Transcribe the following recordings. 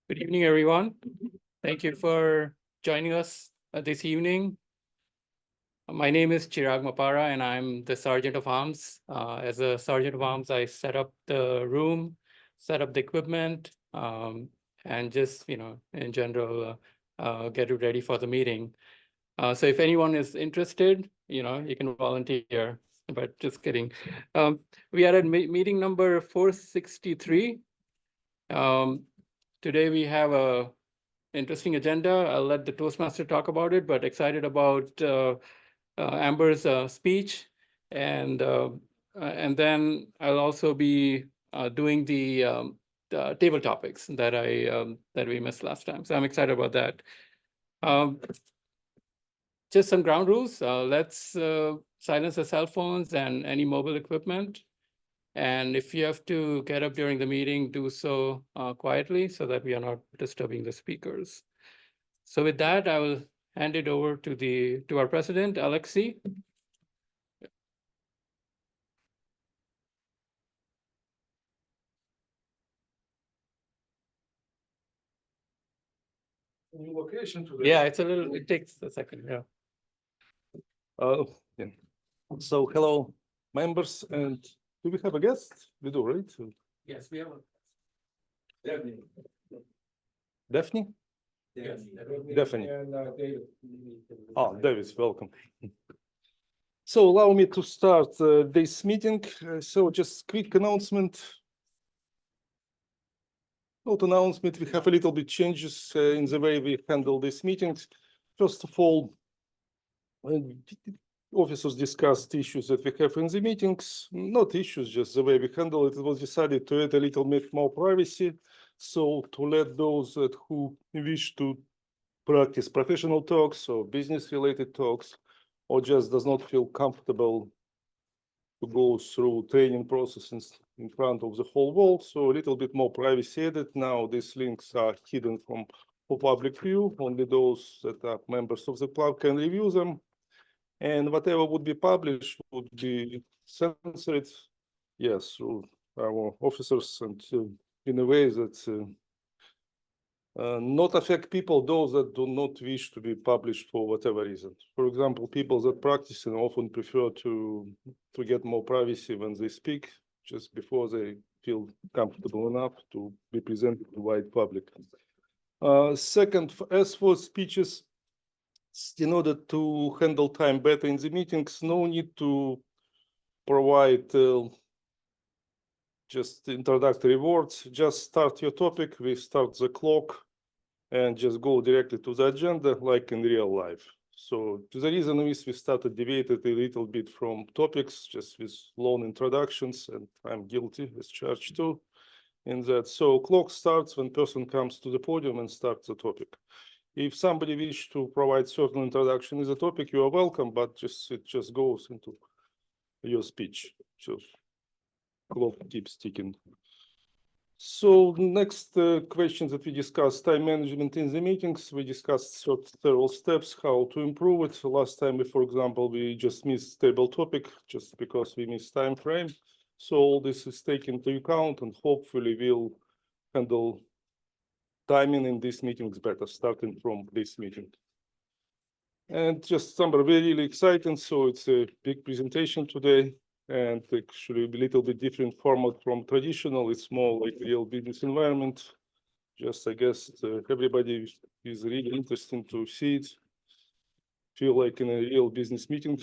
Good evening, everyone. Thank you for joining us this evening. My name is Chirag Mapara, and I'm the Sergeant of Arms. As a Sergeant of Arms, I set up the room, set up the equipment, and just, in general, get it ready for the meeting. So if anyone is interested, you can volunteer, but just kidding. We are at meeting number 463. Today we have a interesting agenda. I'll let the Toastmaster talk about it, but excited about Amber's speech, and then I'll also be doing the table topics that that we missed last time. So I'm excited about that. Just some ground rules. Let's silence the cell phones and any mobile equipment. And if you have to get up during the meeting, do so quietly so that we are not disturbing the speakers. So with that, I will hand it over to our president, Alexei. New location today. Yeah, it takes a second. Yeah. Yeah. So hello, members, and do we have a guest? We do, right? Yes, we have. Daphne. Daphne? Yes, Daphne. And David. Oh, David, welcome. So allow me to start this meeting. So just quick announcement. Not announcement, we have a little bit changes in the way we handle these meetings. First of all, officers discussed issues that we have in the meetings, not issues, just the way we handle it. It was decided to add a little bit more privacy. So to let those who wish to practice professional talks or business related talks, or just does not feel comfortable to go through training processes in front of the whole world. So a little bit more privacy added. Now these links are hidden for public view. Only those that are members of the club can review them. And whatever would be published would be censored, yes, through our officers, and in a way that not affect people, those that do not wish to be published for whatever reason. For example, people that practice and often prefer to get more privacy when they speak, just before they feel comfortable enough to be presented to the wide public. Second, as for speeches, in order to handle time better in the meetings, no need to provide just introductory words. Just start your topic, we start the clock, and just go directly to the agenda like in real life. So the reason is we started deviated a little bit from topics, just with long introductions, and I'm guilty as charged too in that. So clock starts when person comes to the podium and starts the topic. If somebody wish to provide certain introduction in the topic, you are welcome, but it just goes into your speech. So clock keeps ticking. So next question that we discussed, time management in the meetings. We discussed several steps, how to improve it. Last time, for example, we just missed table topic just because we missed time frame. So all this is taken into account, and hopefully we'll handle timing in these meetings better, starting from this meeting. And just some really exciting. So it's a big presentation today, and actually a little bit different format from traditional. It's more like real business environment. Just I guess everybody is really interested to see it, feel like in a real business meeting.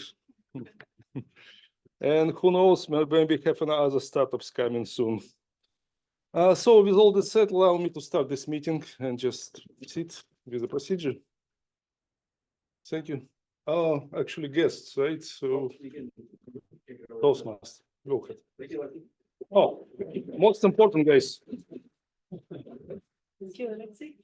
And who knows, maybe we have another startups coming soon. So with all that said, allow me to start this meeting and just sit with the procedure. Thank you. Actually guests, right? So Toastmasters. Go ahead. Oh, most important, guys. Thank you, Alexei.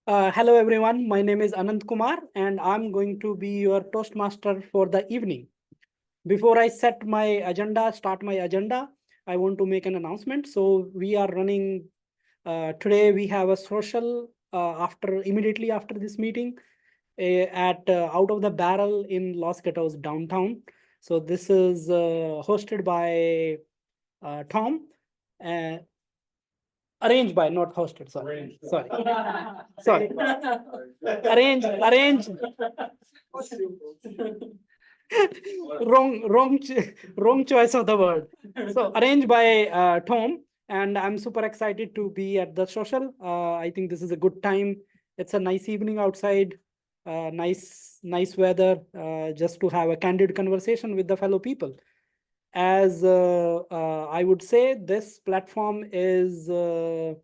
Hello, everyone. My name is Anand Kumar, and I'm going to be your Toastmaster for the evening. Before I start my agenda, I want to make an announcement. So we are running, today we have a social immediately after this meeting at Out of the Barrel in Los Gatos downtown. So this is hosted by Tom. Arranged by, not hosted. Sorry. Sorry. Arranged. Wrong choice of the word. So arranged by Tom, and I'm super excited to be at the social. I think this is a good time. It's a nice evening outside, nice weather, just to have a candid conversation with the fellow people. As I would say, this platform is to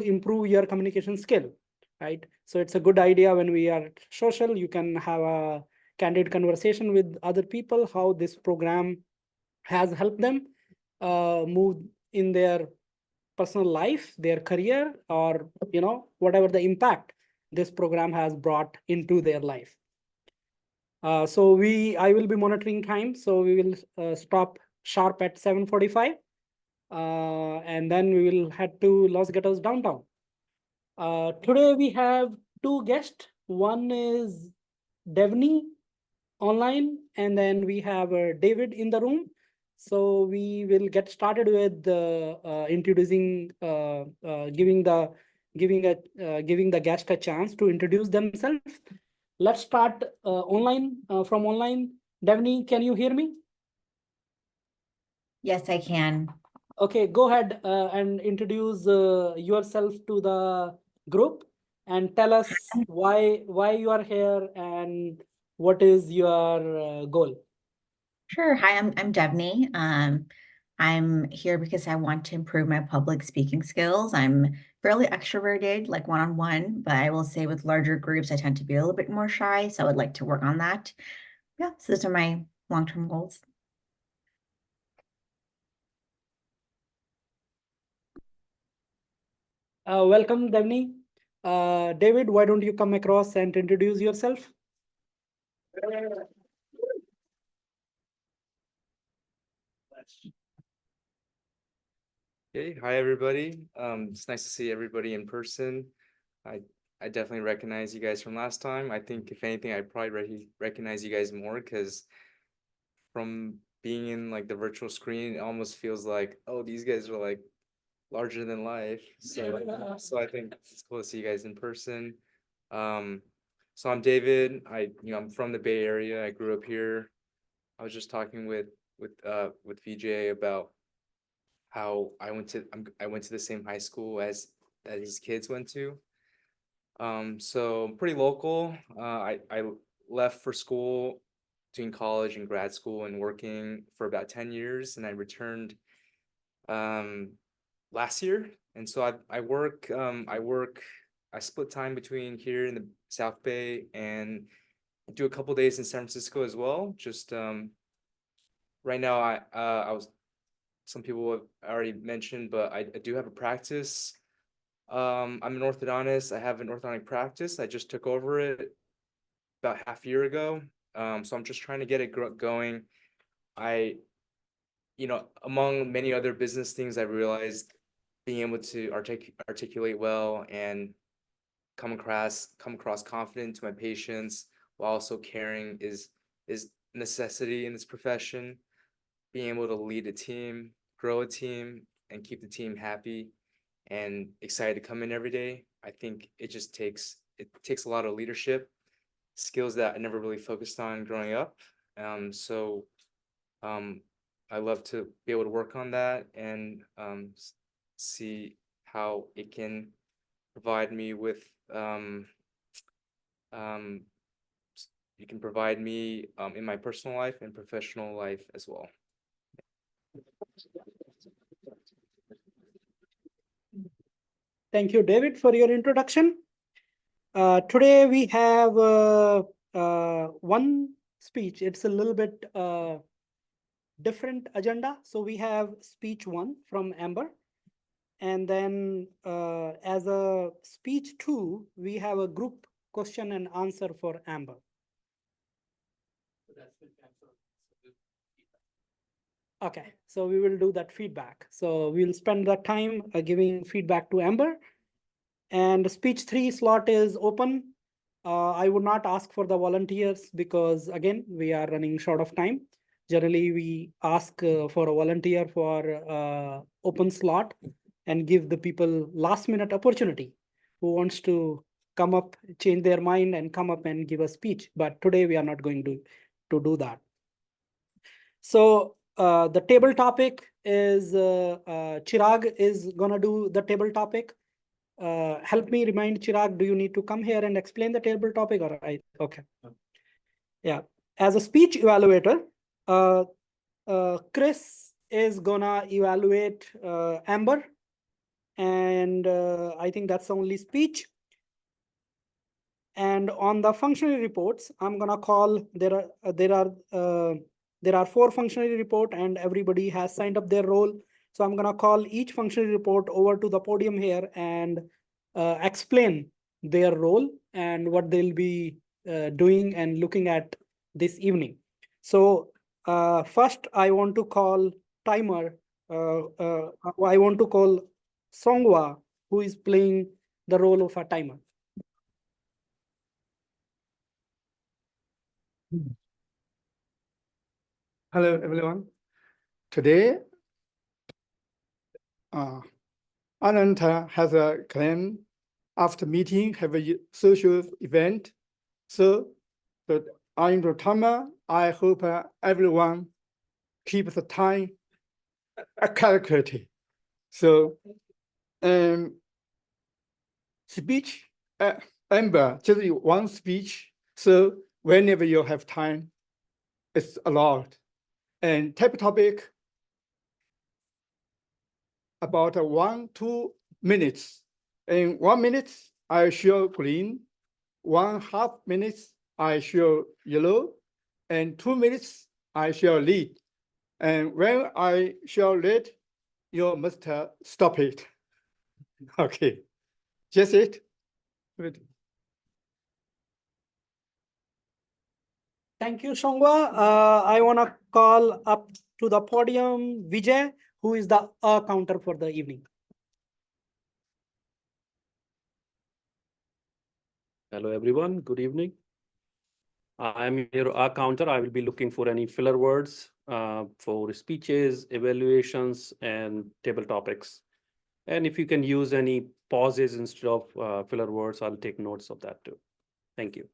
improve your communication skill, right? So it's a good idea when we are social, you can have a candid conversation with other people, how this program has helped them move in their personal life, their career, or whatever the impact this program has brought into their life. So I will be monitoring time, so we will stop sharp at 7:45, and then we will head to Los Gatos downtown. Today we have two guests. One is Devni online, and then we have David in the room. So we will get started with introducing, giving the guest a chance to introduce themselves. Let's start online, from online. Devni, can you hear me? Yes, I can. Okay, go ahead and introduce yourself to the group and tell us why you are here and what is your goal. Sure. Hi, I'm Devni. I'm here because I want to improve my public speaking skills. I'm fairly extroverted, like one-on-one, but I will say with larger groups, I tend to be a little bit more shy. So I would like to work on that. Yeah, so those are my long-term goals. Welcome, Devni. David, why don't you come across and introduce yourself? Hey, hi everybody. It's nice to see everybody in person. I definitely recognize you guys from last time. I think if anything, I probably recognize you guys more because from being in like the virtual screen, it almost feels like, oh, these guys are like larger than life. So I think it's cool to see you guys in person. So I'm David. I'm from the Bay Area. I grew up here. I was just talking with VJ about how I went to the same high school as that these kids went to. So pretty local. I left for school between college and grad school and working for about 10 years, and I returned last year. And so I split time between here in the South Bay and do a couple days in San Francisco as well. Just right now some people have already mentioned, but I do have a practice. I'm an orthodontist. I have an orthodontic practice. I just took over it about half a year ago. So I'm just trying to get it going. Among many other business things, I realized being able to articulate well and come across confident to my patients while also caring is necessity in this profession. Being able to lead a team, grow a team, and keep the team happy and excited to come in every day. I think it takes a lot of leadership skills that I never really focused on growing up. So I love to be able to work on that and see how it can provide me with you can provide me in my personal life and professional life as well. Thank you, David, for your introduction. Today we have one speech. It's a little bit different agenda. So we have speech 1 from Amber. And then as a speech 2, we have a group question and answer for Amber. Okay, so we will do that feedback. So we'll spend that time giving feedback to Amber. And speech 3 slot is open. I would not ask for the volunteers because again, we are running short of time. Generally, we ask for a volunteer for open slot and give the people last minute opportunity who wants to come up, change their mind and come up and give a speech. But today we are not going to do that. So the table topic is Chirag is gonna do the table topic. Help me remind Chirag, do you need to come here and explain the table topic or okay. Yeah, as a speech evaluator, Chris is gonna evaluate Amber, and I think that's the only speech. And on the functionary reports, I'm gonna call there are 4 functionary report and everybody has signed up their role. So I'm gonna call each functionary report over to the podium here and explain their role and what they'll be doing and looking at this evening. So first I want to call timer. I want to call Songwa, who is playing the role of a timer. Hello, everyone. Today, Ananta has a claim after meeting, have a social event. So, but I'm the timer. I hope everyone keep the time calculated. So, speech, Amber, just one speech. So whenever you have time, it's allowed. And type topic about 1-2 minutes. In 1 minute, I show green. 1/2 minutes, I show yellow. And 2 minutes, I show red. And when I show red, you must stop it. Okay, just it. Good. Thank you, Songwa. I want to call up to the podium Vijay, who is the counter for the evening. Hello, everyone. Good evening. I'm your counter. I will be looking for any filler words for speeches, evaluations, and table topics. And if you can use any pauses instead of filler words, I'll take notes of that too. Thank you.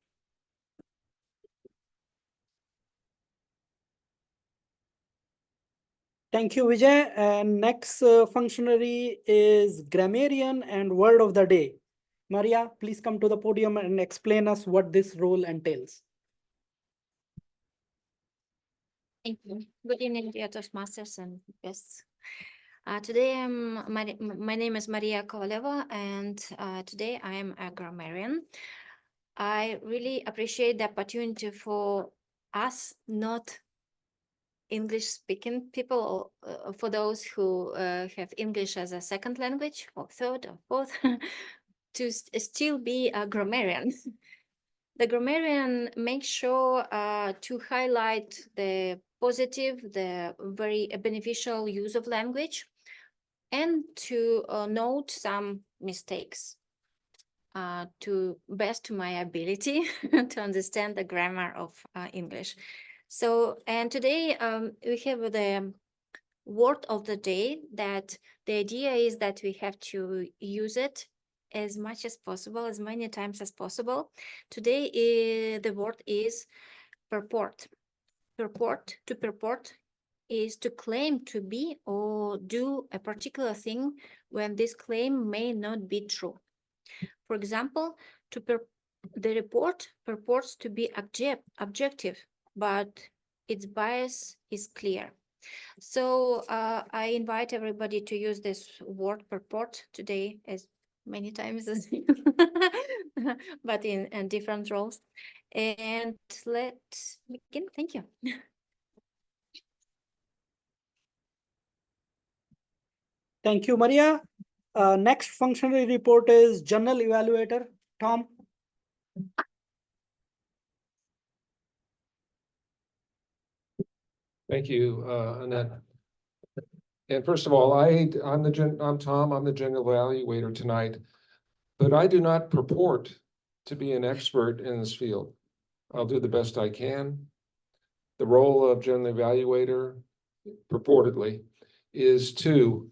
Thank you, Vijay. And next functionary is grammarian and word of the day. Maria, please come to the podium and explain us what this role entails. Thank you. Good evening, dear Toastmasters and guests. Today, my name is Maria Kovaleva, and today I am a grammarian. I really appreciate the opportunity for us, not English-speaking people, for those who have English as a second language, or third, or fourth, to still be a grammarian. The grammarian makes sure to highlight the positive, the very beneficial use of language, and to note some mistakes to best to my ability to understand the grammar of English. So, and today we have the word of the day that the idea is that we have to use it as much as possible, as many times as possible. Today, the word is purport. Purport, to purport is to claim to be or do a particular thing when this claim may not be true. For example, the report purports to be objective, but its bias is clear. So I invite everybody to use this word purport today as many times as but in different roles. And let's begin. Thank you. Thank you, Maria. Next functionary report is general evaluator, Tom. Thank you, Annette. And first of all, I'm Tom. I'm the general evaluator tonight, but I do not purport to be an expert in this field. I'll do the best I can. the role of general evaluator purportedly is to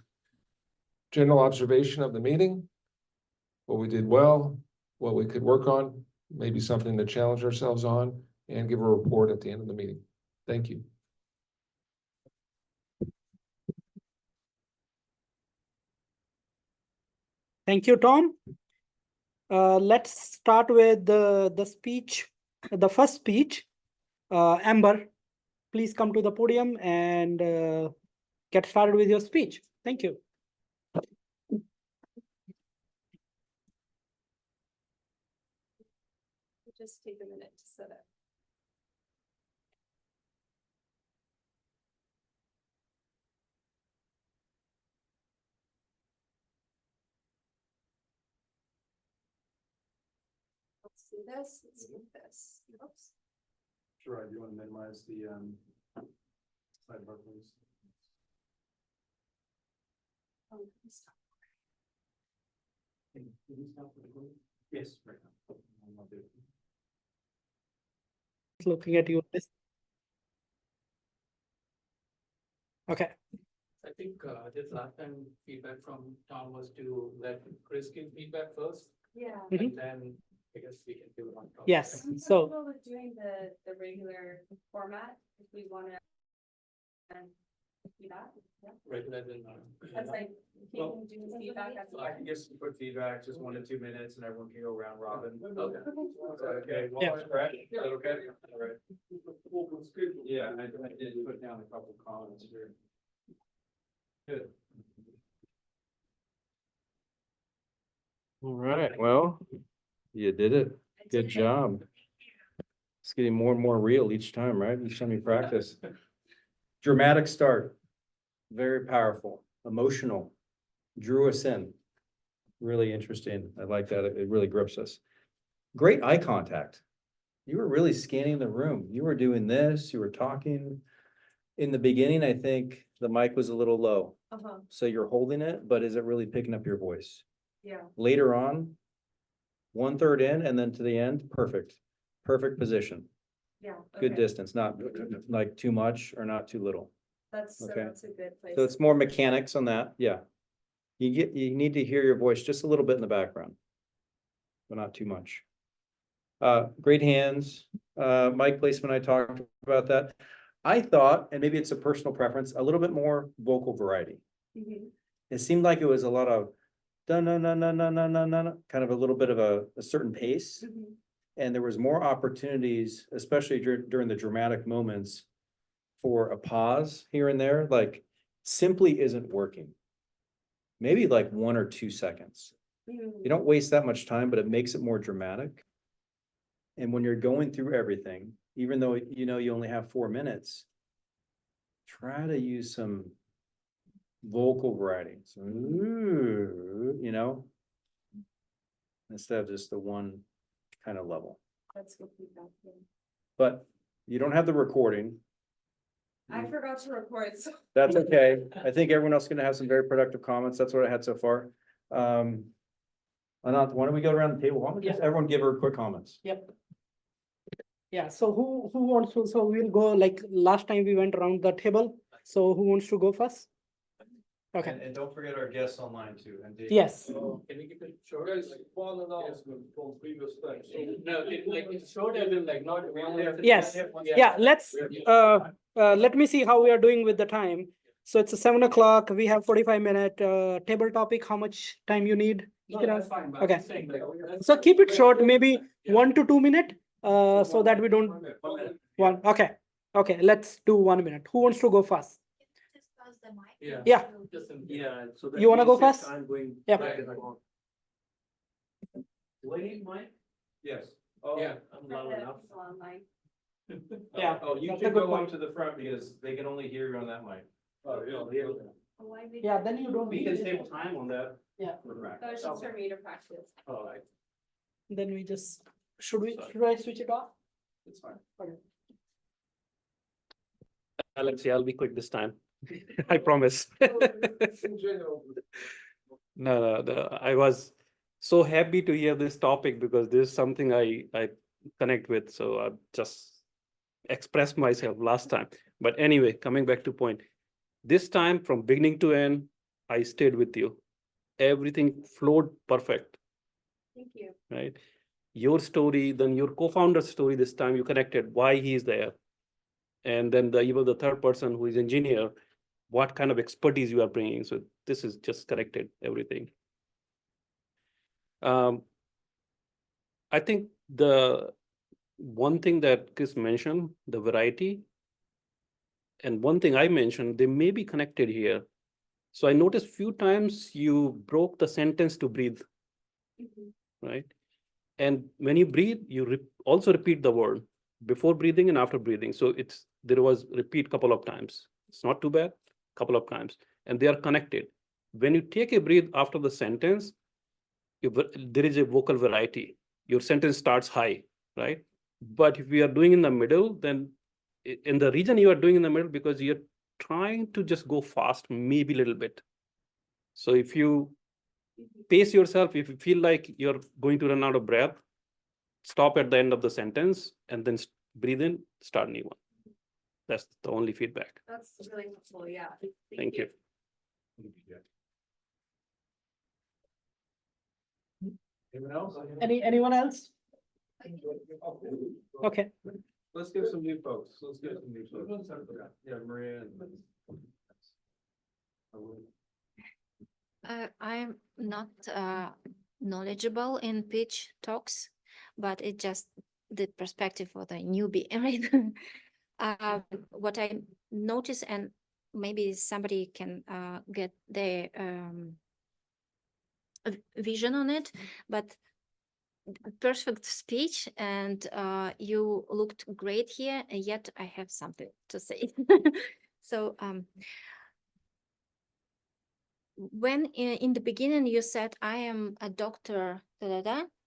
general observation of the meeting, what we did well, what we could work on, maybe something to challenge ourselves on, and give a report at the end of the meeting. Thank you. Thank you, Tom. Let's start with the speech, the first speech. Amber, please come to the podium and get started with your speech. Thank you. Just take a minute to set up. Let's see this, let's see this. Oops. Sure, do you want to minimize the sidebar, please? Oh, stop. Yes, right now. Looking at you. Okay. I think this last time feedback from Tom was to let Chris give feedback first, Yeah. Mhm. and then I guess we can do it on top. Yes. I'm So comfortable with doing the regular format if we wanna. Do that, yeah, Regular than. that's like, he Well, can do feedback at the end. give some quick feedback, just 1 to 2 minutes, and everyone can go round robin. Okay. Okay. Yeah. Is that okay? All right. Yeah, I did put down a couple comments here. Good. All right, well, you did it. Good job. It's getting more and more real each time, right? Each time you practice. Dramatic start. Very powerful, emotional, drew us in. Really interesting. I like that. It really grips us. Great eye contact. You were really scanning the room. You were doing this, you were talking. In the beginning, I think the mic was a little low. Uh-huh, So you're holding it, but is it really picking up your voice? yeah, Later on, 1/3 in and then to the end, perfect. Perfect position. yeah. Good okay. distance, not like too much or not too little. That's, so okay. that's a good place. So it's more mechanics on that, yeah. You need to hear your voice just a little bit in the background. But not too much. Great hands, mic placement, I talked about that. I thought, and maybe it's a personal preference, a little bit more vocal variety. Mhm, It seemed like it was a lot of dun dun dun dun dun dun dun dun, kind of a little bit of a certain pace. mhm. And there was more opportunities, especially during the dramatic moments, for a pause here and there, like simply isn't working. Maybe like 1 or 2 seconds. Mhm. You don't waste that much time, but it makes it more dramatic. And when you're going through everything, even though you know you only have 4 minutes, try to use some vocal variety. So, ooh, you know, instead of just the one kind of level. That's good feedback. Yeah. But you don't have the recording. I forgot to record, so. That's okay. I think everyone else is gonna have some very productive comments. That's what I had so far. Anant, why don't we go around the table? Why don't we just everyone give her quick comments? Yep. Yeah, so who wants to, so we'll go like last time we went around the table. So who wants to go first? Okay, And don't forget our guests online too. And Dave. yes, Can we keep it short? Guys, one and all from previous time. No, like it's short as in like not, we only have to. yes, yeah, let's, let me see how we are doing with the time. So it's 7 o'clock, we have 45-minute, table topic, how much time you need? No, that's fine, but I'm Okay. just saying, like, that's- So keep it short, maybe 1 to 2 minute, so that we don't, okay, okay, let's do 1 minute. Who wants to go first? Just pause the mic. Yeah. Yeah. Just in- Yeah. So You wanna go first? I'm going. Yep. Right. Do I need mic? Yes. Yeah. I'm loud enough. People online. Yeah. Oh, you That's a should good go up point. to the front because they can only hear you on that mic. Oh, yeah. Why we- Yeah, then you don't. We can save time on that. Yeah. That was just for me to practice. All right, Then we just, should I switch it off? it's fine. Okay. Alexi, I'll be quick this time. I promise. In general, No, I was so happy to hear this topic because this is something I connect with, so I'm just expressed myself last time. But anyway, coming back to point, this time from beginning to end, I stayed with you. Everything flowed perfect, Thank you. right? Your story, then your co-founder's story this time, you connected why he's there. And then even the third person who is engineer, what kind of expertise you are bringing. So this is just connected everything. I think the one thing that Chris mentioned, the variety, and one thing I mentioned, they may be connected here. So I noticed few times you broke the sentence to breathe, right? And when you breathe, you also repeat the word before breathing and after breathing. So there was repeat couple of times. It's not too bad, couple of times, and they are connected. When you take a breath after the sentence, there is a vocal variety. Your sentence starts high, right? But if we are doing in the middle, then in the region you are doing in the middle because you're trying to just go fast, maybe a little bit. So if you pace yourself, if you feel like you're going to run out of breath, stop at the end of the sentence and then breathe in, start a new one. That's the only feedback. That's really helpful, yeah. Thank you. Anyone else? Anyone else? Okay. Let's give some new folks. Let's give some new folks. Yeah, Maria. I'm not knowledgeable in pitch talks, but it's just the perspective for the newbie, right? What I notice, and maybe somebody can get the vision on it, but perfect speech, and you looked great here, and yet I have something to say. So when in the beginning you said I am a doctor,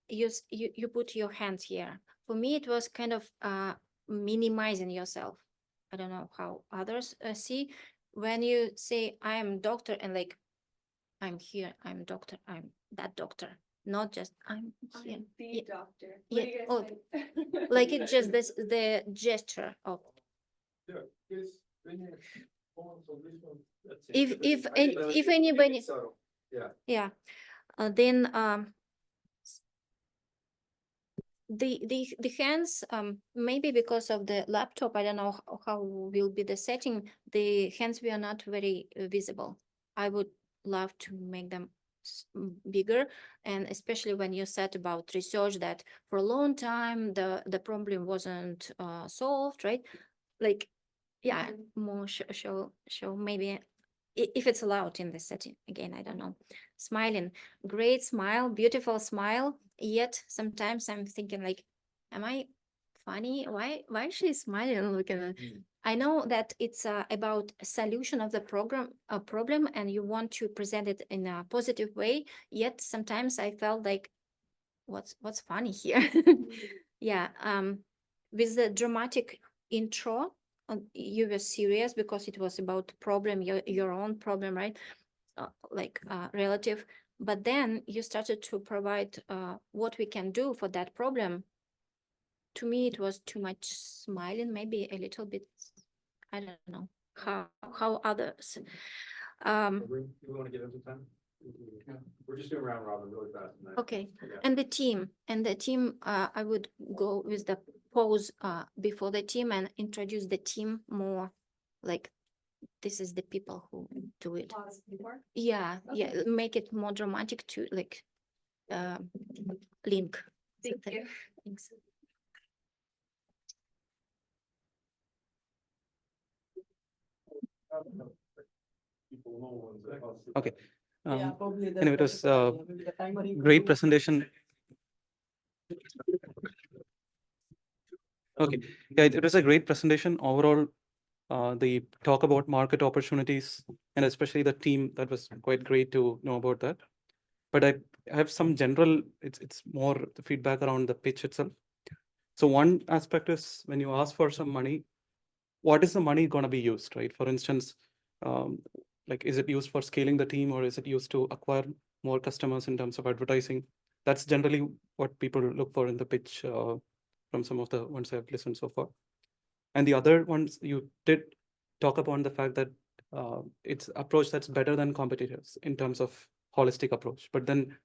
you put your hand here. For me, it was kind of minimizing yourself. I don't know how others see. When you say I am doctor and like I'm here, I'm doctor, I'm that doctor, not just I'm here. I'm the Yeah. doctor. Yeah. What do you guys Oh, think? like it's just this the gesture of if anybody Yeah. then the hands maybe because of the laptop, I don't know how will be the setting, the hands were not very visible. I would love to make them bigger, and especially when you said about research that for a long time the problem wasn't solved, right? Like yeah, more show maybe if it's allowed in this setting. Again, I don't know. Smiling, great smile, beautiful smile, yet sometimes I'm thinking like, am I funny? Why is she smiling? Looking at I know that it's about a solution of the problem and you want to present it in a positive way, yet sometimes I felt like what's funny here. Yeah, with the dramatic intro, you were serious because it was about problem, your own problem, right? Relative. But then you started to provide what we can do for that problem. To me, it was too much smiling, maybe a little bit. I don't know how others. You want to get into time? We're just doing round robin really fast tonight. Okay, Yeah. and the team, I would go with the pose before the team and introduce the team more, like this is the people who do it. Pause before. Yeah, yeah, make it more dramatic to like link. Thank you. Thanks. Okay. Yeah, probably Anyway, it was the timer you great do. presentation. Okay, yeah, it was a great presentation overall. The talk about market opportunities and especially the team, that was quite great to know about that. But I have some general, it's more the feedback around the pitch itself. So one aspect is when you ask for some money, what is the money going to be used, right? For instance, like is it used for scaling the team or is it used to acquire more customers in terms of advertising? That's generally what people look for in the pitch from some of the ones I've listened so far. And the other ones, you did talk upon the fact that it's approach that's better than competitors in terms of holistic approach. But then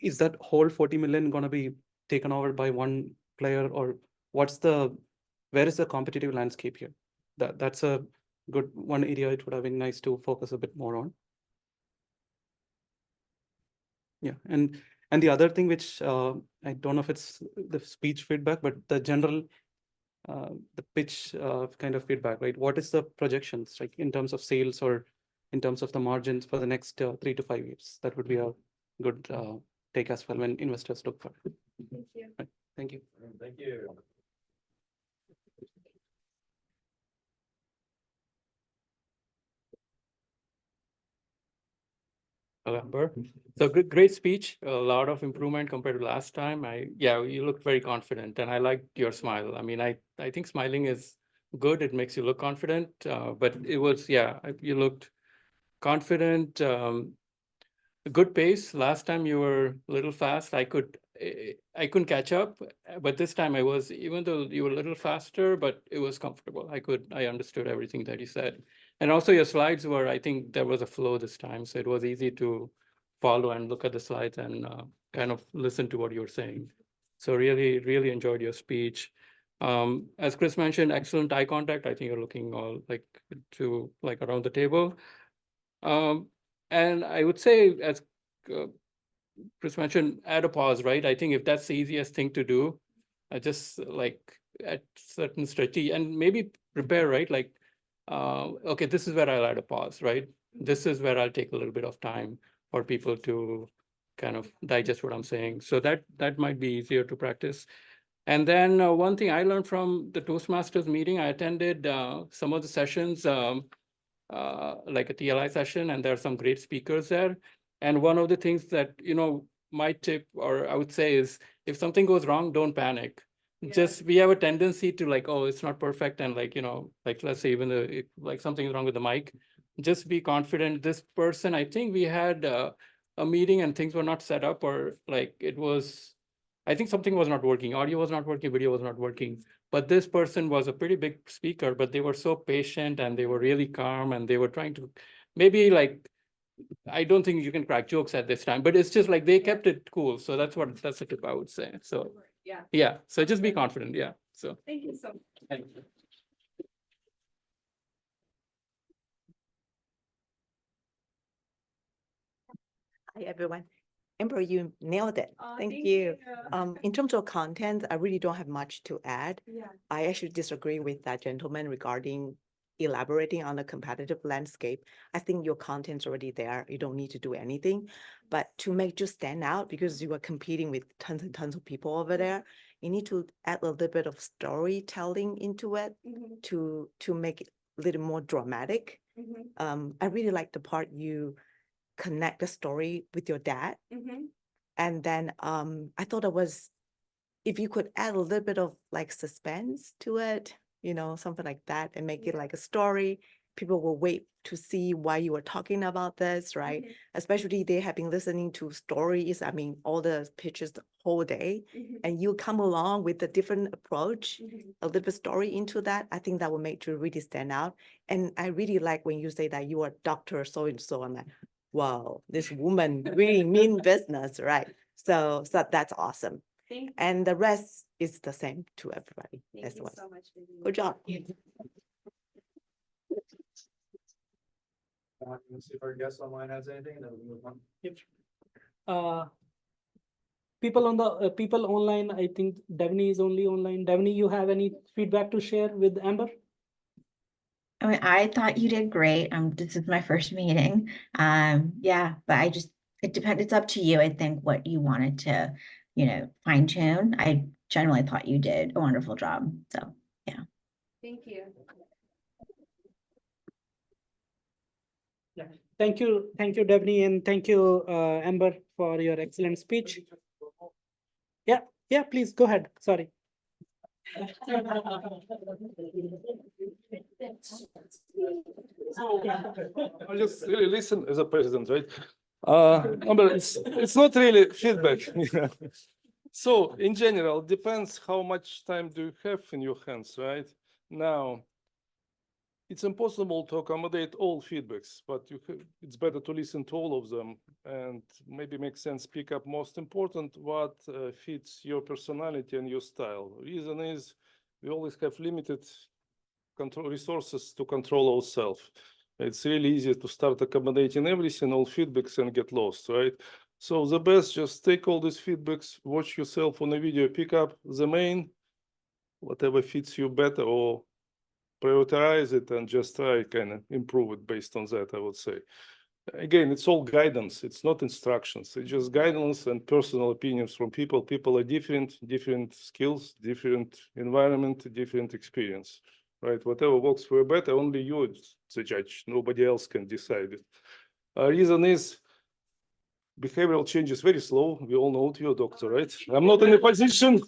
is that whole 40 million going to be taken over by one player, or where is the competitive landscape here? That's a good one area. It would have been nice to focus a bit more on. Yeah, and the other thing which I don't know if it's the speech feedback, but the general the pitch kind of feedback, right? What is the projections, like in terms of sales or in terms of the margins for the next 3 to 5 years? That would be a good take as well when investors look for it. Thank you. Right. Thank you. Thank you. Amber. So great speech, a lot of improvement compared to last time. Yeah, you looked very confident, and I liked your smile. I mean, I think smiling is good. It makes you look confident, but it was, yeah, you looked confident, good pace. Last time you were a little fast. I couldn't catch up, but this time I was, even though you were a little faster, but it was comfortable. I understood everything that you said. And also your slides were, I think there was a flow this time, so it was easy to follow and look at the slides and kind of listen to what you were saying. So really enjoyed your speech. As Chris mentioned, excellent eye contact. I think you're looking all like around the table. And I would say, as Chris mentioned, add a pause, right? I think if that's the easiest thing to do, just like at certain strategy and maybe prepare, right? Like, okay, this is where I'll add a pause, right? This is where I'll take a little bit of time for people to kind of digest what I'm saying. So that might be easier to practice. And then one thing I learned from the Toastmasters meeting, I attended some of the sessions, like a TLI session, and there are some great speakers there. And one of the things that, my tip, or I would say, is if something goes wrong, don't panic. Just, we have a tendency to like, oh, it's not perfect. And like, let's say even like something is wrong with the mic, just be confident. This person, I think we had a meeting and things were not set up, or like I think something was not working. Audio was not working, video was not working. But this person was a pretty big speaker, but they were so patient and they were really calm and they were trying to maybe like, I don't think you can crack jokes at this time, but it's just like they kept it cool. So that's the tip I would say. So yeah, so just be confident. Yeah. So Thank you so much. thank you. Hi, everyone. Amber, you nailed it. Aw, Thank thank you. you. In terms of content, I really don't have much to add. Yeah. I actually disagree with that gentleman regarding elaborating on the competitive landscape. I think your content's already there. You don't need to do anything. But to make you stand out, because you are competing with tons and tons of people over there, you need to add a little bit of storytelling into it Mhm, to make it a little more dramatic. mhm, I really like the part you connect the story with your dad. mhm. And then I thought it was, if you could add a little bit of like suspense to it, something like that, and make it Yeah. like a story, people will wait to see why you were talking about this, right? Especially they have been listening to stories, I mean, all the pitches the whole day, Mhm, and you come along with a different approach, mhm. a little bit story into that. I think that will make you really stand out. And I really like when you say that you are Dr. So-and-so. I'm like, wow, this woman really mean business, right? So that's awesome. Thank you. And the rest is the same to everybody Thank as you well. so much. Vivian. Good job. Let's see if our guest online has anything, then we move on. People online, I think Devni is only online. Devni, you have any feedback to share with Amber? I mean, I thought you did great. This is my first meeting. Yeah, but it depends. It's up to you, I think, what you wanted to, fine tune. I generally thought you did a wonderful job. So, yeah. Thank you. Yeah. Thank you, Devni, and thank you, Amber, for your excellent speech. Yeah, please go ahead. Sorry. I just really listen as a president, right? But it's not really feedback. So in general, depends how much time do you have in your hands, right? Now, it's impossible to accommodate all feedbacks, but it's better to listen to all of them and maybe make sense, pick up most important what fits your personality and your style. Reason is we always have limited control resources to control ourselves. It's really easy to start accommodating everything, all feedbacks, and get lost, right? So the best, just take all these feedbacks, watch yourself on a video, pick up the main, whatever fits you better, or prioritize it and just try kind of improve it based on that, I would say. Again, it's all guidance. It's not instructions. It's just guidance and personal opinions from people. People are different skills, different environment, different experience, right? Whatever works for you better, only you the judge. Nobody else can decide it. Reason is behavioral change is very slow. We all know it, you're a doctor, right? I'm not in a position.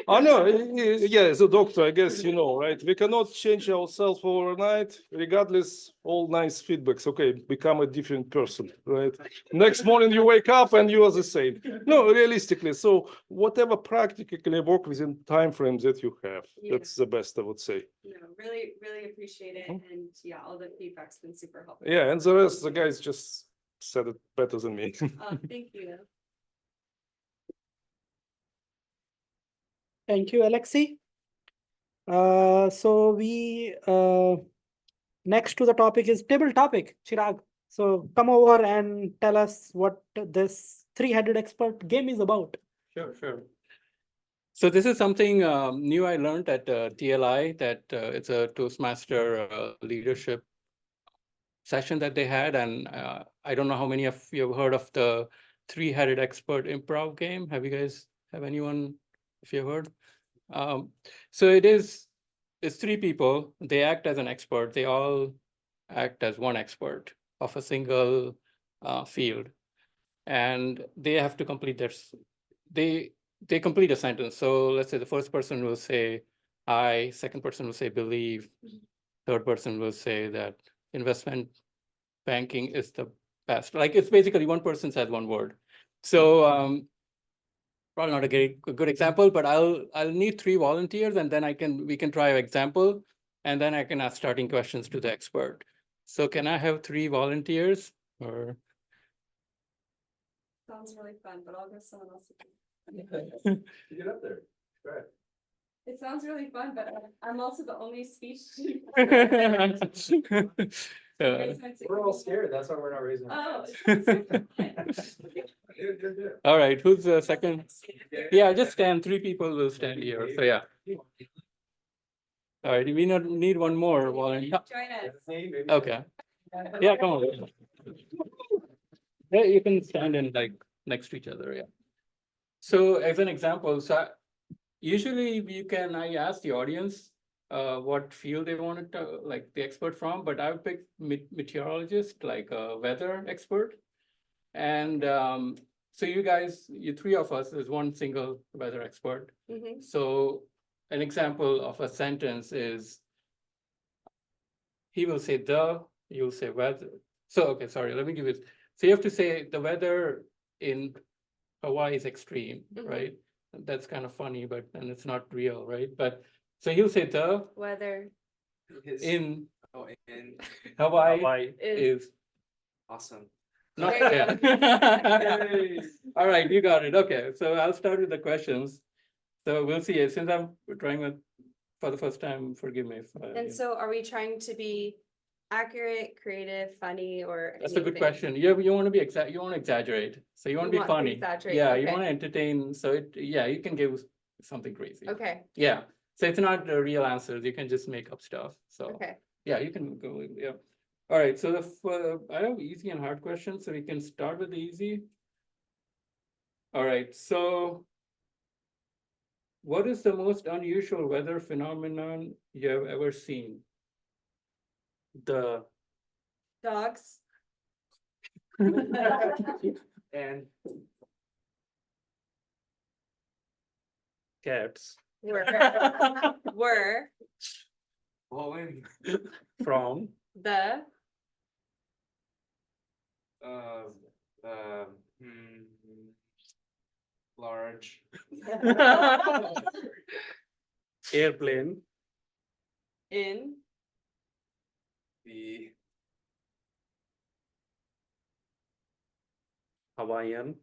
I know, yeah, as a doctor, I guess you know, right? We cannot change ourselves overnight, regardless, all nice feedbacks. Okay, become a different person, right? Next morning you wake up and you are the same. No, realistically, so whatever practically work within time frames that you have, that's the best, I would say. No, really, really appreciate it. And yeah, all the feedback's been super helpful. Yeah, and the rest, the guys just said it better than me. Thank you. Thank you, Alexi. So we next to the topic is table topic, Chirag. So come over and tell us what this three-headed expert game is about. Sure. So this is something new I learned at TLI, that it's a Toastmaster leadership session that they had. And I don't know how many of you have heard of the three-headed expert improv game. Have anyone, if you've heard? So it's three people. They act as an expert. They all act as one expert of a single field. And they have to complete they complete a sentence. So let's say the first person will say, I, second person will say, believe, third person will say that investment banking is the best. Like, it's basically one person says one word. So probably not a good example, but I'll need 3 volunteers, and then we can try an example, and then I can ask starting questions to the expert. So can I have 3 volunteers? Or Sounds really fun, but I'll get someone else. Get up there. Right. It sounds really fun, but I'm also the only speech. We're all scared. That's why we're not raising our hands. All right, who's the second? Yeah, just stand. 3 people will stand here. So yeah. All right, we need one more volunteer. Join us. Okay. Yeah, come on. Yeah, you can stand in like next to each other. Yeah. So as an example, usually I ask the audience what field they wanted to, like the expert from, but I've picked meteorologist, like a weather expert. And so you 3 of us is one single weather expert. So an example of a sentence is, he will say you'll say weather. So, okay, sorry, let me give it. So you have to say the weather in Hawaii is extreme, right? That's kind of funny, but and it's not real, right? But so he'll say the Weather in in Hawaii is awesome. not There yeah. All right, you got it. Okay, so I'll start with the questions. So we'll see. Since I'm trying with for the first time, forgive me. And so are we trying to be accurate, creative, funny, or That's a good anything? question. You want to be you want to exaggerate. So you want to be want to funny. exaggerate, Yeah, you okay. want to entertain. So you can give something crazy. Okay, Yeah. So it's not the real answers. You can just make up stuff. So okay. yeah, you can go. Yeah. All right. So I have easy and hard questions. So we can start with the easy. All right. So what is the most unusual weather phenomenon you have ever seen? The Dogs. And cats Were blowing from the large airplane In. The Hawaiian.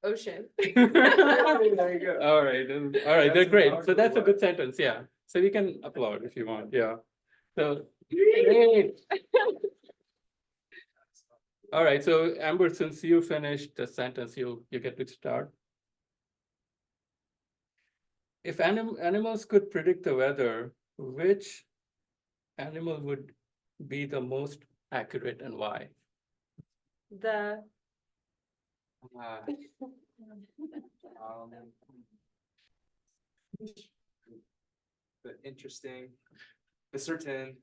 Ocean. All right, they're great. So that's a good sentence, yeah. So you can applaud if you want, yeah. So, great. All right, so Amber, since you finished the sentence, you get to start. If animals could predict the weather, which animal would be the most accurate and why? The. the interesting, the certain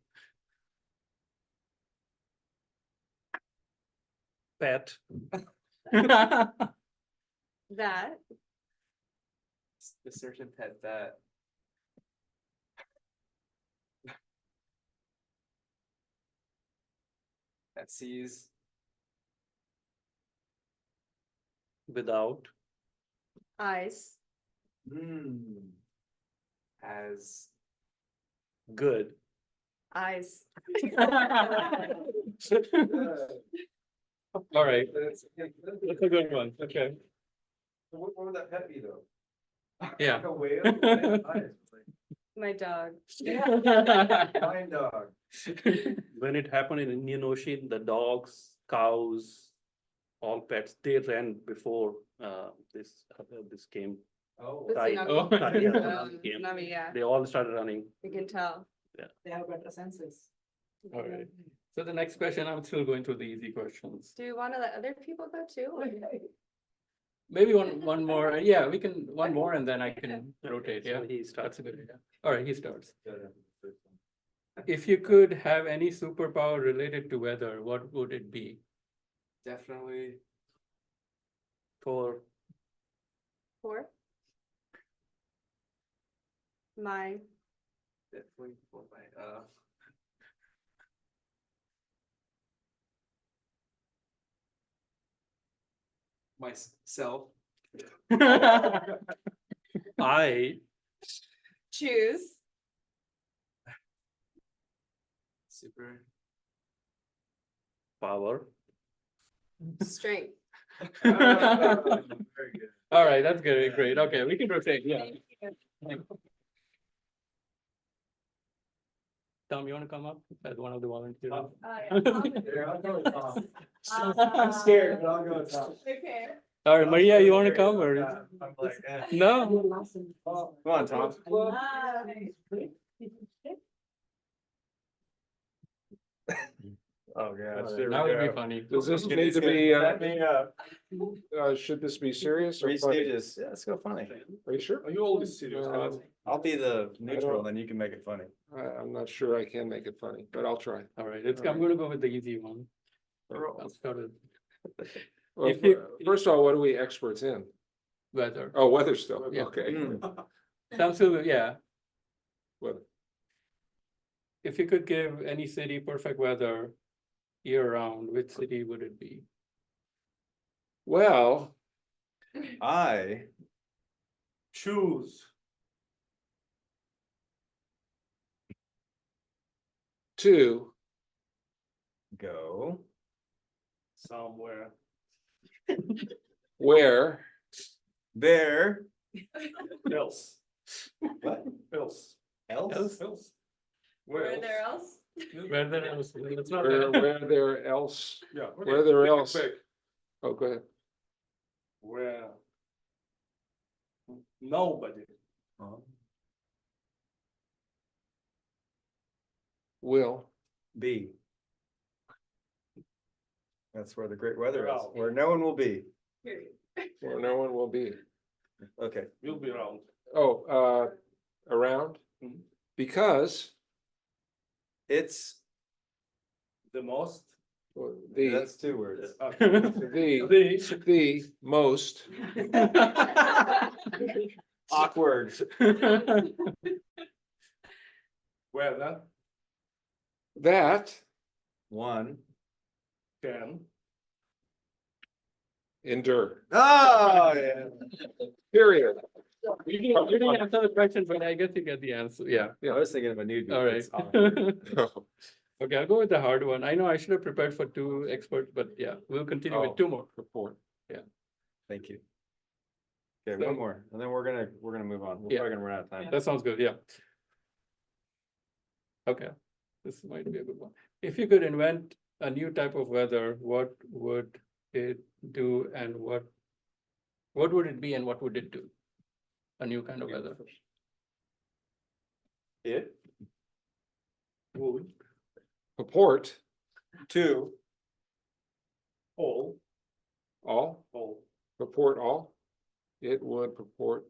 Pet. That. the certain pet that that sees Without. Eyes. as Good. Eyes. All right, that's a good one, okay, What would that pet be though? yeah. Like a whale? My dog. Fine dog. When it happened in Indian Ocean, the dogs, cows, all pets, they ran before this came. Oh. The Tide. tsunami. Oh. Tide, yeah, Um, came. tsunami, yeah, They all started running. you can tell. They have better senses. All right, so the next question, I'm still going through the easy questions. Do you want to let other people go too? Maybe one more, yeah, we can, one more and then I can rotate, yeah. So he starts. That's a good idea. All right, he starts. If you could have any superpower related to weather, what would it be? definitely For For. My. definitely for my myself. I Choose. Super. power. Strength. Very good. All right, that's good, great, okay, we can rotate, yeah. Tom, you wanna come up as one of the volunteers? Yeah, I'll go with Tom. I'm scared, but I'll go with Tom. Okay. All right, Maria, you wanna come or? Yeah, I'm like, eh. No? Come on, Tom. Oh, gosh. there we Now it'll be go. funny. Does this It's need to gonna be, set me up. should this be serious or Three funny? stages. Yeah, let's go funny. Are you sure? You always serious. I'll be the neutral, don't- then you can make it funny. I'm not sure I can make it funny, but I'll try. All right, I'm gonna go with the easy one. I'll start with Well, If you- first of all, what are we experts in? weather. Oh, weather still, Yeah. okay. Some still, yeah, Weather. if you could give any city perfect weather year round, which city would it be? Well, I Choose. two, go. Somewhere. where There. Else. What? Else. Else? Else. Where there else? Where there else? It's not where that. there else, Yeah. where there else. Oh, go ahead. Where. Nobody. Will, Be. That's where the great weather is, Wow. where no one will be. where no one will be. Okay. You'll be around. Oh, around? Mhm. Because It's, The most. the, that's 2 words. the most Awkward. Weather that One. can. endure, Oh, yeah. period. You didn't answer the question, but I guess you get the answer. Yeah. Yeah, I was thinking of a nude. All right. Okay, I'll go with the hard one. I know I should have prepared for 2 experts, but yeah, we'll continue with 2 more. Report. Yeah. Thank you. Okay, So- one more, and then we're gonna move on. We're Yeah. probably gonna run out of time. That sounds good, yeah. Okay, this might be a good one. If you could invent a new type of weather, what would it do and what would it be and what would it do? A new kind of weather. It Would purport two all, all purport all. It would purport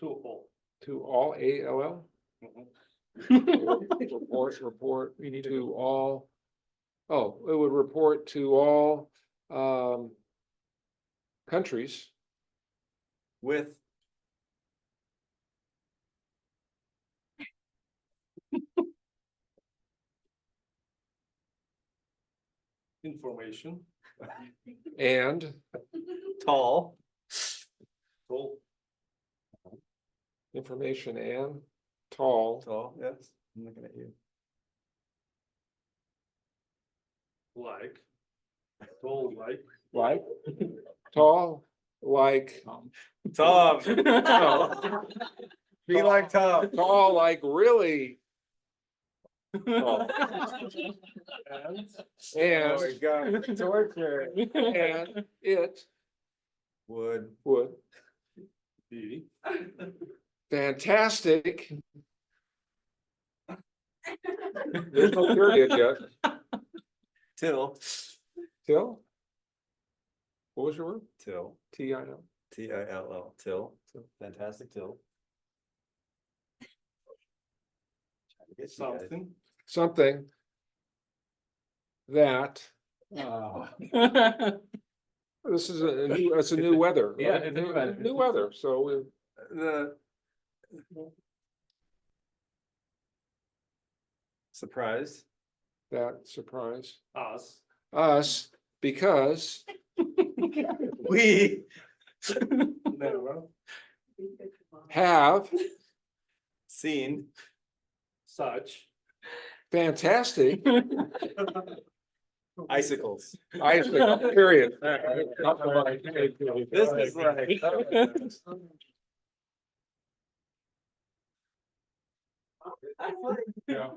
to all, ALL. Report We need to all. Oh, it would report to all countries with information and tall. information and tall Tall, yes, I'm looking at you. like tall like Tom. Be like Tom. tall like really tall. Oh my And God, torture. and it Would would be fantastic. There's no period yet. till Till? What was your word? till T-I-L. TILL till fantastic till. Trying to get you guys. Something that, this is it's a new weather. Yeah, right? it's a new weather. New weather, so we, The surprise that surprise us because we have seen such fantastic icicles. icicles, period. This is like.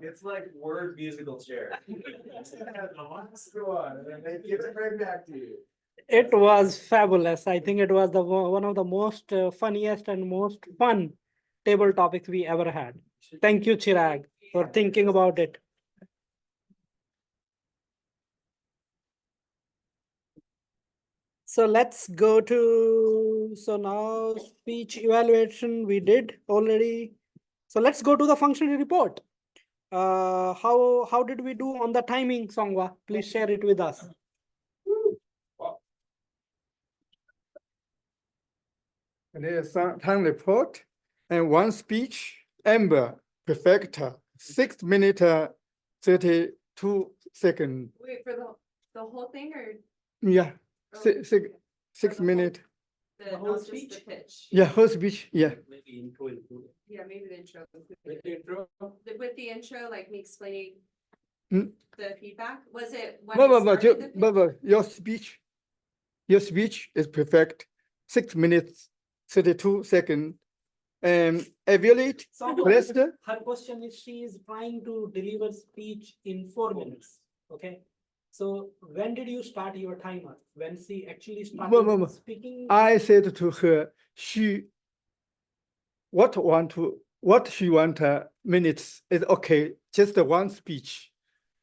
It's like word musical chair. Go on, and then give it right back to you. It was fabulous. I think it was the one of the most funniest and most fun table topics we ever had. Thank you, Chirag, for thinking about it. So let's go to, so now speech evaluation we did already. So let's go to the functional report. How did we do on the timing, Songwa? Please share it with us. There's some time report and one speech, Amber, perfecta, 6 minute, 32 second. Wait, for the whole thing or Yeah, Oh, six the whole- minute. the, whole not just the speech? pitch? Yeah, whole speech, yeah. Yeah, maybe the intro. With the intro? With the intro, like me explaining Mm. the feedback, was it? when But, it started the pitch? your speech is perfect, 6 minutes, 32 second. And evaluate, rest, Her question is, she is trying to deliver speech in 4 minutes, okay? So when did you start your timer? When she actually started speaking? I said to her, what she want minutes is okay, just one speech.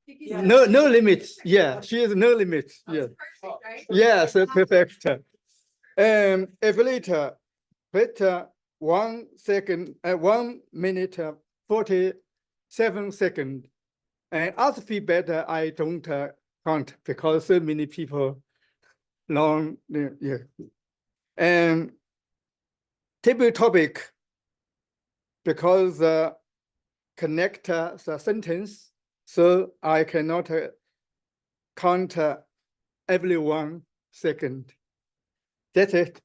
Because Yeah. No limits, yeah, she has no limits, that yeah. was perfect, right? Yes, perfect. Evaluator, better 1 second, 1 minute, 47 second. And other feedback, I don't count because so many people long, yeah. And table topic, because connect the sentence, so I cannot count every 1 second. That's it.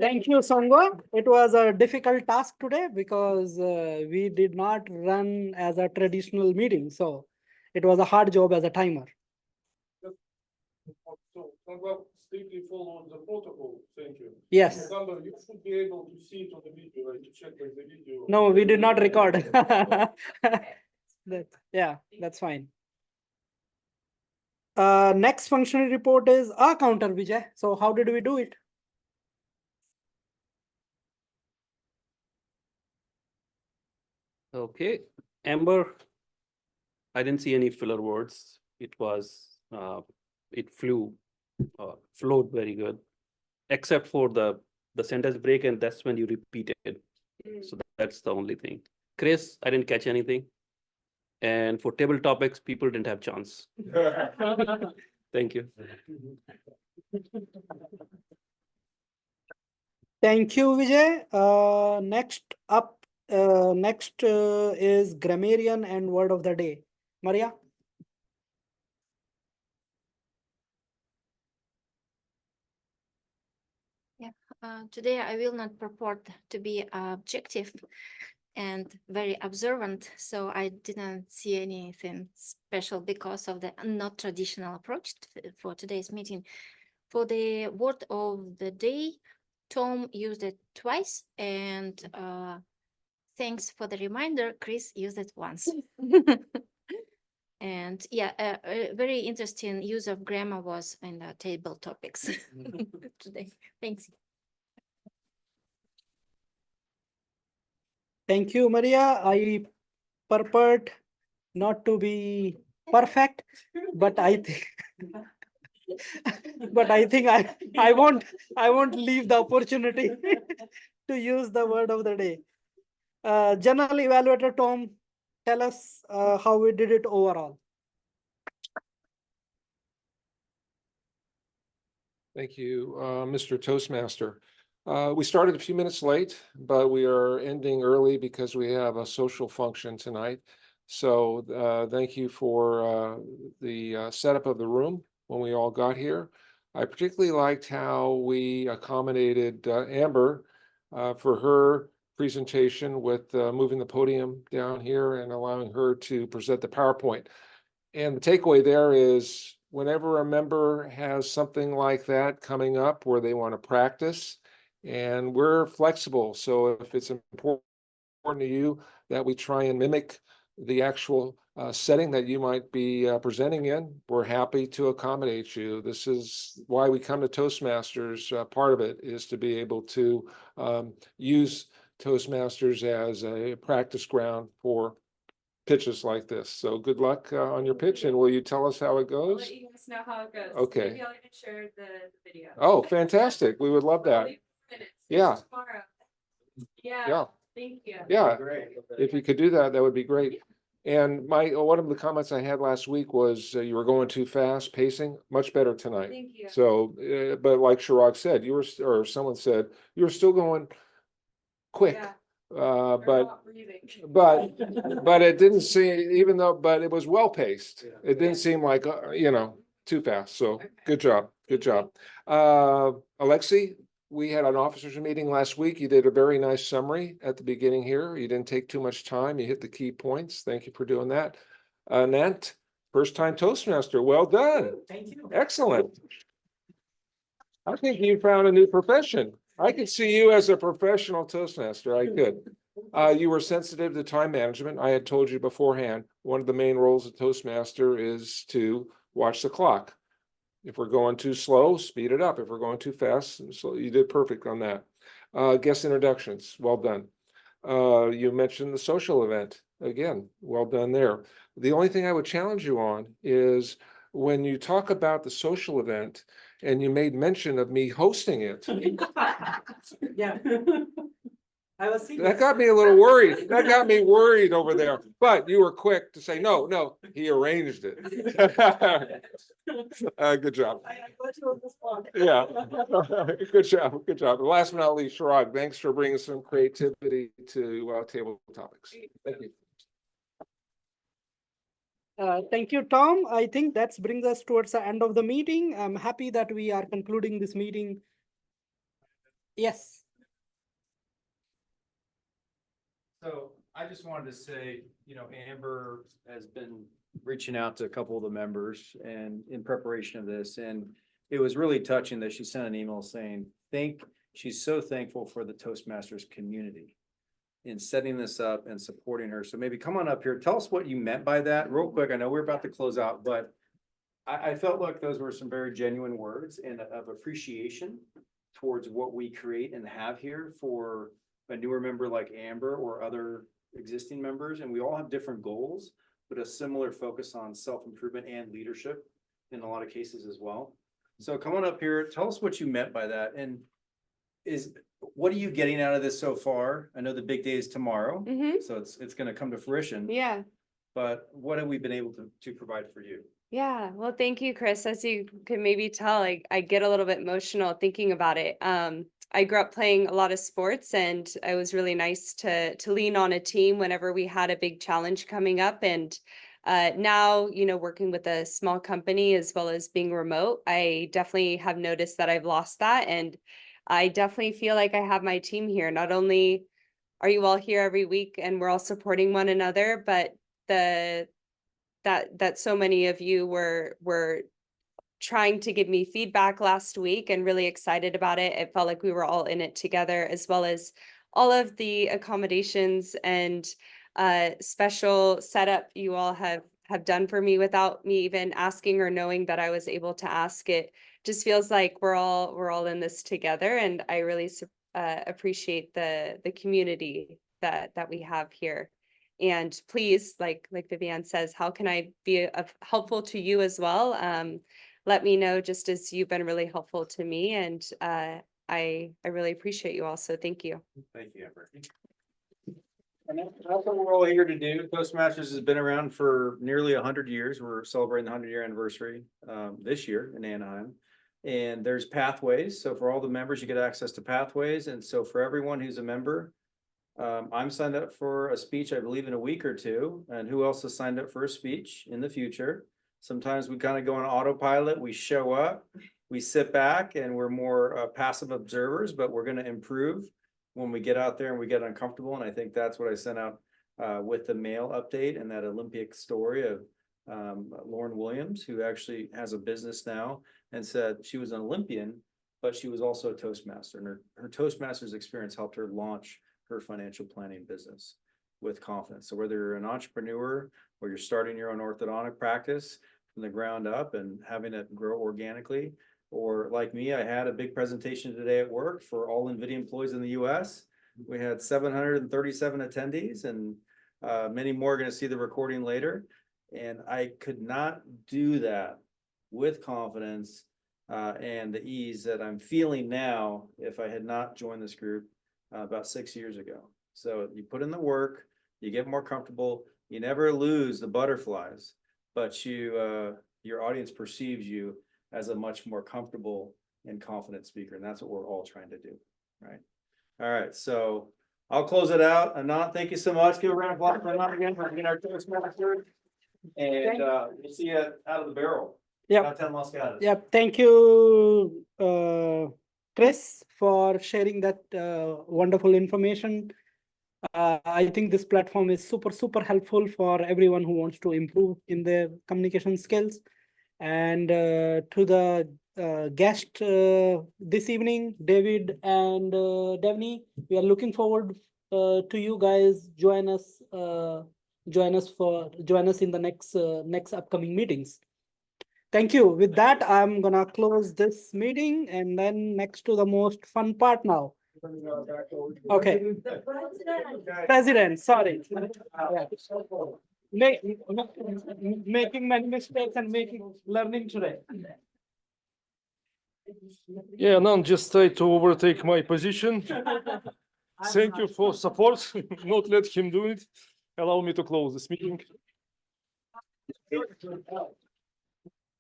Thank you, Sangwa. It was a difficult task today because we did not run as a traditional meeting. So it was a hard job as a timer. So, Sangwa strictly follow the protocol. Thank you. Yes. Sangwa, you should be able to see it on the video, right? To check like the video. No, we did not record. Yeah, that's fine. Next functional report is our counter, Vijay. So how did we do it? Okay, Amber, I didn't see any filler words. It was, it flowed very good, except for the sentence break, and that's when you repeated. So that's the only thing. Chris, I didn't catch anything. And for table topics, people didn't have chance. Thank you. Thank you, Vijay. Next up, is grammarian and word of the day. Maria? Today I will not purport to be objective and very observant, so I didn't see anything special because of the not traditional approach for today's meeting. For the word of the day, Tom used it twice, and thanks for the reminder, Chris used it once. And yeah, a very interesting use of grammar was in the table topics today. Thanks. Thank you, Maria. I purport not to be perfect, but I think but I think I won't leave the opportunity to use the word of the day. General evaluator Tom, tell us how we did it overall. Thank you, Mr. Toastmaster. We started a few minutes late, but we are ending early because we have a social function tonight. So thank you for the setup of the room when we all got here. I particularly liked how we accommodated Amber for her presentation with moving the podium down here and allowing her to present the PowerPoint. And the takeaway there is whenever a member has something like that coming up where they want to practice, and we're flexible. So if it's important to you that we try and mimic the actual setting that you might be presenting in, we're happy to accommodate you. This is why we come to Toastmasters. Part of it is to be able to use Toastmasters as a practice ground for pitches like this. So good luck on your pitch, and will you tell us how it I'll goes? let you guys know how it goes. Okay. Maybe I'll even share the video. Oh, fantastic. We would love that. Yeah. Tomorrow. Yeah. Yeah. Thank you. Yeah, if you could do that, that would be great. And one of the comments I had last week was you were going too fast, pacing, much better tonight. Thank you. So, but like Chirag said, or someone said, you were still going quick. Yeah. But not breathing. but it didn't seem, but it was well paced. It didn't seem like, too fast. So good job. Good job. Alexi, we had an officers meeting last week. You did a very nice summary at the beginning here. You didn't take too much time. You hit the key points. Thank you for doing that. Nant, first time Toastmaster. Well done. Thank you. Excellent. I think you found a new profession. I could see you as a professional Toastmaster. I could. You were sensitive to time management. I had told you beforehand, one of the main roles of Toastmaster is to watch the clock. If we're going too slow, speed it up. If we're going too fast, so you did perfect on that. Guest introductions, well done. You mentioned the social event. Again, well done there. The only thing I would challenge you on is when you talk about the social event and you made mention of me hosting it. Yeah. That got me a little worried. That got me worried over there. But you were quick to say, no, he arranged it. Good job. Yeah. Good job. Good job. And last but not least, Chirag, thanks for bringing some creativity to table topics. Thank you. Thank you, Tom. I think that brings us towards the end of the meeting. I'm happy that we are concluding this meeting Yes. So I just wanted to say, Amber has been reaching out to a couple of the members and in preparation of this, and it was really touching that she sent an email saying, she's so thankful for the Toastmasters community in setting this up and supporting her. So maybe come on up here, tell us what you meant by that real quick. I know we're about to close out, but I felt like those were some very genuine words and of appreciation towards what we create and have here for a newer member like Amber or other existing members. And we all have different goals, but a similar focus on self-improvement and leadership in a lot of cases as well. So come on up here, tell us what you meant by that. And what are you getting out of this so far? I know the big day is tomorrow, so it's going to come to fruition. Yeah. But what have we been able to provide for you? Yeah. Well, thank you, Chris. As you can maybe tell, I get a little bit emotional thinking about it. I grew up playing a lot of sports, and it was really nice to lean on a team whenever we had a big challenge coming up. And now, working with a small company as well as being remote, I definitely have noticed that I've lost that. And I definitely feel like I have my team here. Not only are you all here every week and we're all supporting one another, but that so many of you were trying to give me feedback last week and really excited about it. It felt like we were all in it together, as well as all of the accommodations and special setup you all have done for me without me even asking or knowing that I was able to ask. It just feels like we're all in this together, and I really appreciate the community that we have here. And please, like Vivian says, how can I be helpful to you as well? Let me know, just as you've been really helpful to me, and I really appreciate you all. So thank you. Thank you, Amber. And that's what we're all here to do. Toastmasters has been around for nearly 100 years. We're celebrating the 100-year anniversary this year in Anaheim. And there's pathways. So for all the members, you get access to pathways. And so for everyone who's a member, I'm signed up for a speech, I believe, in a week or two. And who else has signed up for a speech in the future? Sometimes we kind of go on autopilot. We show up, we sit back, and we're more passive observers, but we're going to improve when we get out there and we get uncomfortable. And I think that's what I sent out with the mail update and that Olympic story of Lauren Williams, who actually has a business now, and said she was an Olympian, but she was also a Toastmaster. And her Toastmasters experience helped her launch her financial planning business with confidence. So whether you're an entrepreneur or you're starting your own orthodontic practice from the ground up and having it grow organically, or like me, I had a big presentation today at work for all NVIDIA employees in the US. We had 737 attendees, and many more are going to see the recording later. And I could not do that with confidence and the ease that I'm feeling now if I had not joined this group about 6 years ago. So you put in the work, you get more comfortable, you never lose the butterflies, but your audience perceives you as a much more comfortable and confident speaker. And that's what we're all trying to do, right? All right, so I'll close it out. Anant, thank you so much. Give a round of applause for Anant again for being our Toastmaster. And we'll see you out of the barrel. Yeah. Yeah. Yeah. Thank you, Chris, for sharing that wonderful information. I think this platform is super helpful for everyone who wants to improve in their communication skills. And to the guest this evening, David and Devni, we are looking forward to you guys join us in the next upcoming meetings. Thank you. With that, I'm gonna close this meeting, and then next to the most fun part now. Okay. President, sorry. Yeah. Making many mistakes and learning today. Yeah, Anand just tried to overtake my position. Thank you for support. Not let him do it. Allow me to close this meeting.